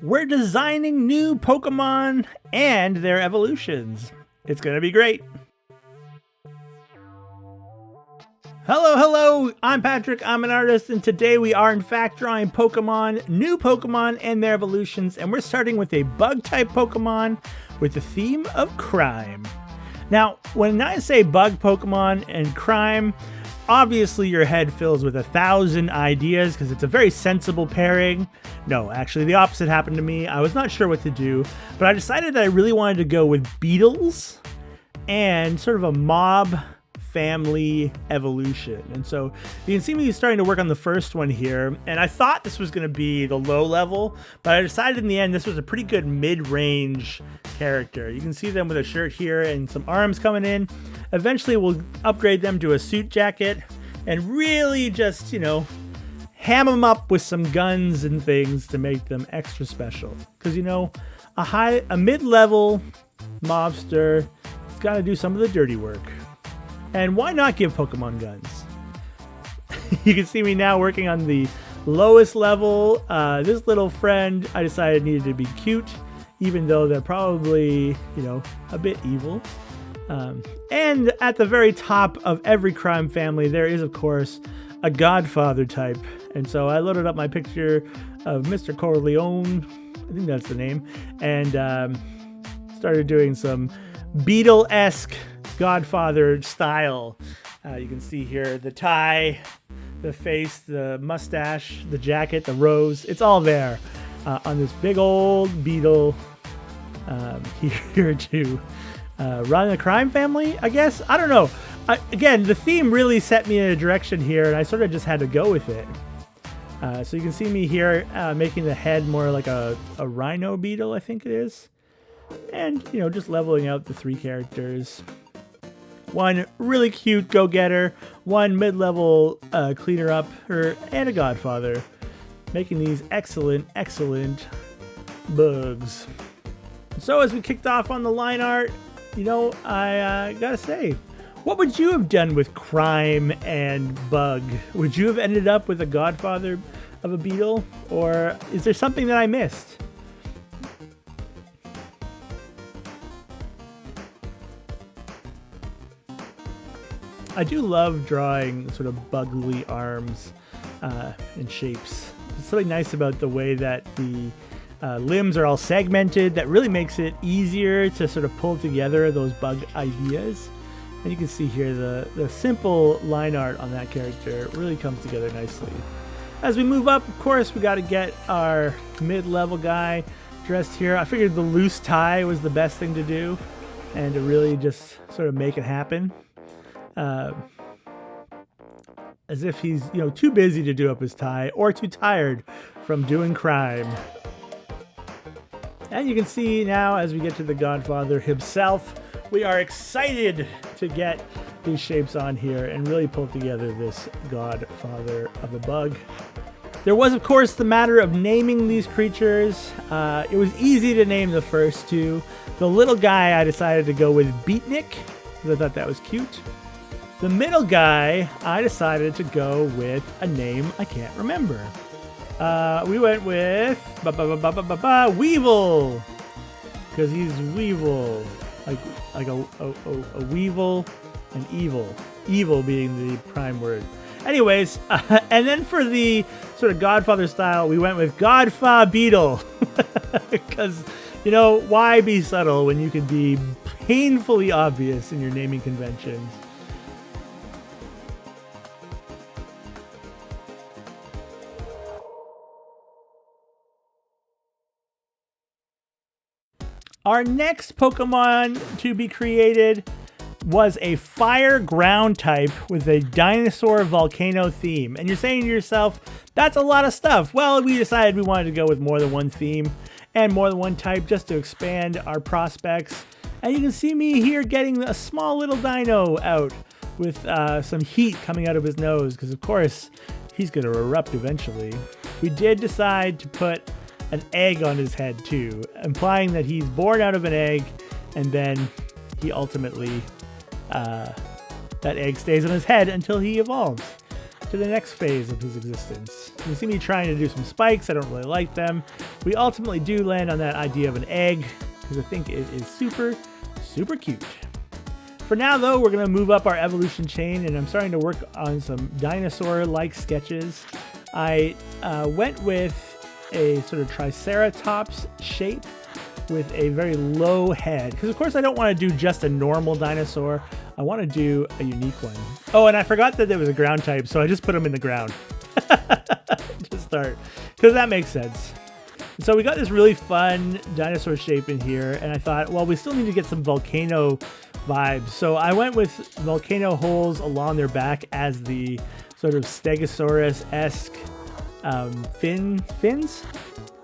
We're designing new Pokemon and their evolutions. It's going to be great. Hello, I'm Patrick, I'm an artist, and today we are in fact drawing Pokemon, new Pokemon, and their evolutions, and we're starting with a bug-type Pokemon with the theme of crime. Now, when I say bug Pokemon and crime, obviously your head fills with 1,000 ideas because it's a very sensible pairing. No, actually the opposite happened to me. I was not sure what to do, but I decided that I really wanted to go with beetles and sort of a mob family evolution. And so you can see me starting to work on the first one here, and I thought this was going to be the low level, but I decided in the end this was a pretty good mid-range character. You can see them with a shirt here and some arms coming in. Eventually we'll upgrade them to a suit jacket and really just, ham them up with some guns and things to make them extra special. Because, a mid-level mobster has got to do some of the dirty work. And why not give Pokemon guns? You can see me now working on the lowest level. This little friend I decided needed to be cute, even though they're probably, a bit evil. And at the very top of every crime family, there is, of course, a Godfather type. And so I loaded up my picture of Mr. Corleone, I think that's the name, and started doing some Beetle-esque Godfather style. You can see here the tie, the face, the mustache, the jacket, the rose. It's all there on this big old beetle here to run a crime family, I guess. I don't know. Again, the theme really set me in a direction here, and I sort of just had to go with it. So you can see me here making the head more like a rhino beetle, I think it is. And, just leveling out the 3 characters. One really cute go-getter, one mid-level cleaner-upper, and a Godfather. Making these excellent bugs. So as we kicked off on the line art, I gotta say, what would you have done with crime and bug? Would you have ended up with a Godfather of a beetle? Or is there something that I missed? I do love drawing sort of bugly arms and shapes. There's something nice about the way that the limbs are all segmented that really makes it easier to sort of pull together those bug ideas. And you can see here the simple line art on that character really comes together nicely. As we move up, of course, we got to get our mid-level guy dressed here. I figured the loose tie was the best thing to do and to really just sort of make it happen. As if he's, too busy to do up his tie or too tired from doing crime. And you can see now as we get to the Godfather himself, we are excited to get these shapes on here and really pull together this Godfather of a bug. There was, of course, the matter of naming these creatures. It was easy to name the first 2. The little guy, I decided to go with Beatnik, because I thought that was cute. The middle guy, I decided to go with a name I can't remember. We went with Weevil, because he's Weevil, like a weevil and evil. Evil being the prime word. Anyways, and then for the sort of Godfather style, we went with Godfa Beetle, because why be subtle when you can be painfully obvious in your naming conventions? Our next Pokemon to be created was a fire ground type with a dinosaur volcano theme. And you're saying to yourself, that's a lot of stuff. Well, we decided we wanted to go with more than one theme and more than one type just to expand our prospects. And you can see me here getting a small little dino out with some heat coming out of his nose because, of course, he's going to erupt eventually. We did decide to put an egg on his head too, implying that he's born out of an egg and then he ultimately, that egg stays on his head until he evolves to the next phase of his existence. You see me trying to do some spikes. I don't really like them. we ultimately do land on that idea of an egg because I think it is super, super cute. For now, though, we're going to move up our evolution chain, and I'm starting to work on some dinosaur-like sketches. I went with a sort of triceratops shape with a very low head, because of course I don't want to do just a normal dinosaur. I want to do a unique one. Oh, and I forgot that there was a ground type, so I just put him in the ground to start, because that makes sense. So we got this really fun dinosaur shape in here, and I thought, well, we still need to get some volcano vibes. So I went with volcano holes along their back as the sort of Stegosaurus-esque fins?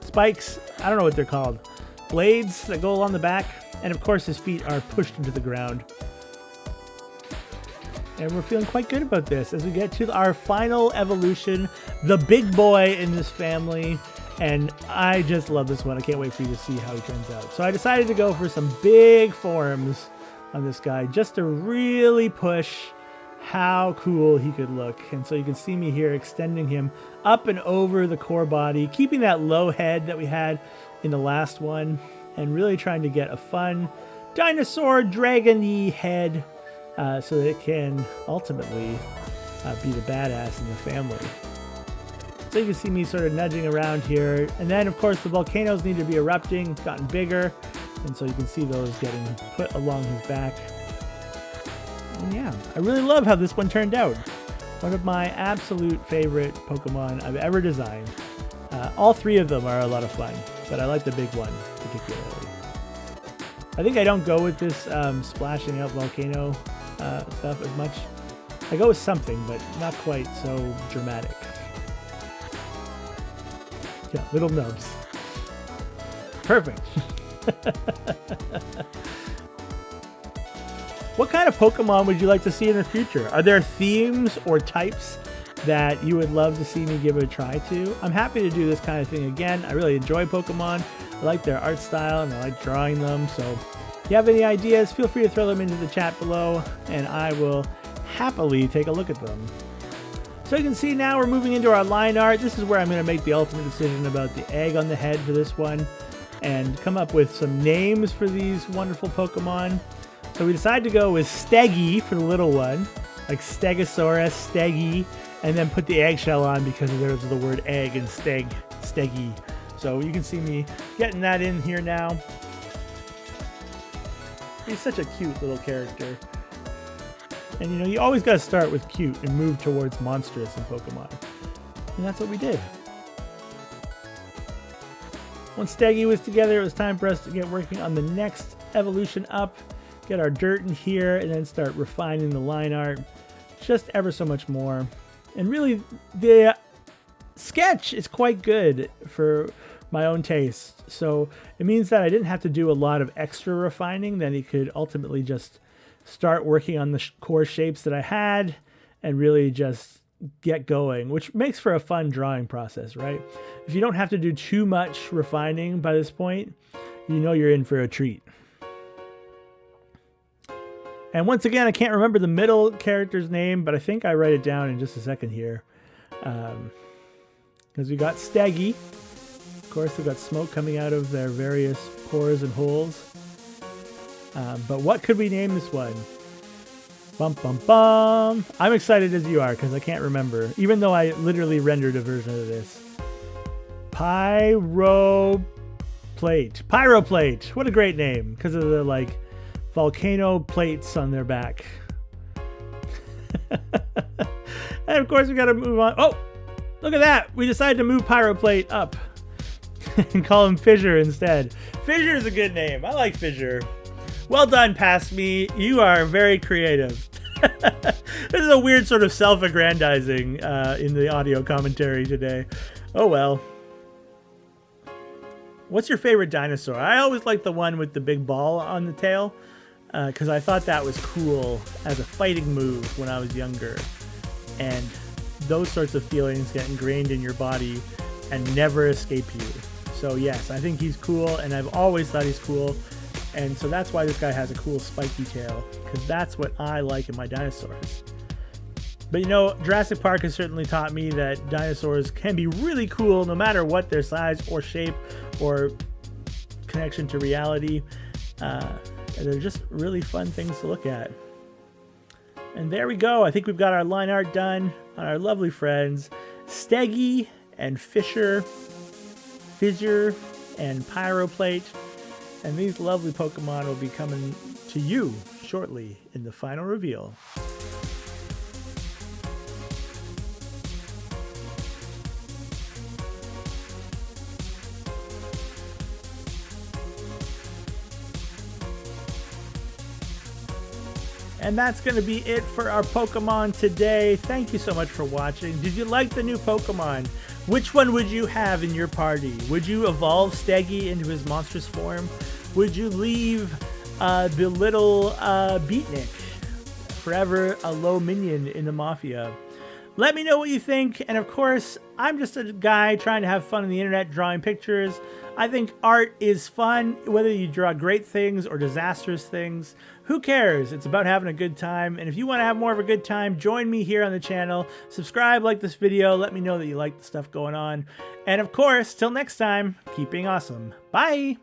Spikes? I don't know what they're called. Blades that go along the back. And of course his feet are pushed into the ground. And we're feeling quite good about this as we get to our final evolution, the big boy in this family. And I just love this one. I can't wait for you to see how he turns out. So I decided to go for some big forms on this guy just to really push how cool he could look. And so you can see me here extending him up and over the core body, keeping that low head that we had in the last one, and really trying to get a fun dinosaur dragon-y head so that it can ultimately be the badass in the family. So you can see me sort of nudging around here. And then, of course, the volcanoes need to be erupting, gotten bigger. And so you can see those getting put along his back. And yeah, I really love how this one turned out. One of my absolute favorite Pokemon I've ever designed. All three of them are a lot of fun, but I like the big one particularly. I think I don't go with this splashing out volcano stuff as much. I go with something, but not quite so dramatic. Yeah, little nubs. Perfect. What kind of Pokemon would you like to see in the future? Are there themes or types that you would love to see me give it a try to? I'm happy to do this kind of thing again. I really enjoy Pokemon. I like their art style and I like drawing them. So if you have any ideas, feel free to throw them into the chat below and I will happily take a look at them. So you can see now we're moving into our line art. This is where I'm going to make the ultimate decision about the egg on the head for this one and come up with some names for these wonderful Pokemon. So we decided to go with Steggy for the little one, like Stegosaurus, Steggy, and then put the eggshell on because there's the word egg and Steggy. So you can see me getting that in here now. He's such a cute little character. And you know, you always got to start with cute and move towards monstrous in Pokemon. And that's what we did. Once Steggy was together, it was time for us to get working on the next evolution up. Get our dirt in here and then start refining the line art just ever so much more. And really, the sketch is quite good for my own taste. So it means that I didn't have to do a lot of extra refining, that he could ultimately just start working on the core shapes that I had and really just get going, which makes for a fun drawing process, right? If you don't have to do too much refining by this point, you know you're in for a treat. And once again, I can't remember the middle character's name, but I think I write it down in just a second here. Because we got Steggy. Of course, we got smoke coming out of their various pores and holes. But what could we name this one? Bum, bum, bum. I'm excited as you are because I can't remember, even though I literally rendered a version of this. Pyroplate. Pyroplate. What a great name because of the like volcano plates on their back. And of course we got to move on. Oh, look at that. We decided to move Pyroplate up and call him Fissure instead. Fissure is a good name. I like Fissure. Well done, Past Me. You are very creative. This is a weird sort of self-aggrandizing in the audio commentary today. Oh well. What's your favorite dinosaur? I always liked the one with the big ball on the tail because I thought that was cool as a fighting move when I was younger. And those sorts of feelings get ingrained in your body and never escape you. So yes, I think he's cool, and I've always thought he's cool. And so that's why this guy has a cool spiky tail, because that's what I like in my dinosaurs. But you know, Jurassic Park has certainly taught me that dinosaurs can be really cool no matter what their size or shape or connection to reality. They're just really fun things to look at. And there we go. I think we've got our line art done on our lovely friends Steggy and Fissure and Pyroplate. And these lovely Pokemon will be coming to you shortly in the final reveal. And that's going to be it for our Pokemon today. Thank you so much for watching. Did you like the new Pokemon? Which one would you have in your party? Would you evolve Steggy into his monstrous form? Would you leave the little Beatnik, forever a low minion in the Mafia? Let me know what you think. And of course, I'm just a guy trying to have fun on the internet drawing pictures. I think art is fun, whether you draw great things or disastrous things. Who cares? It's about having a good time. And if you want to have more of a good time, join me here on the channel. Subscribe, like this video. Let me know that you like the stuff going on. And of course, till next time, keep being awesome. Bye!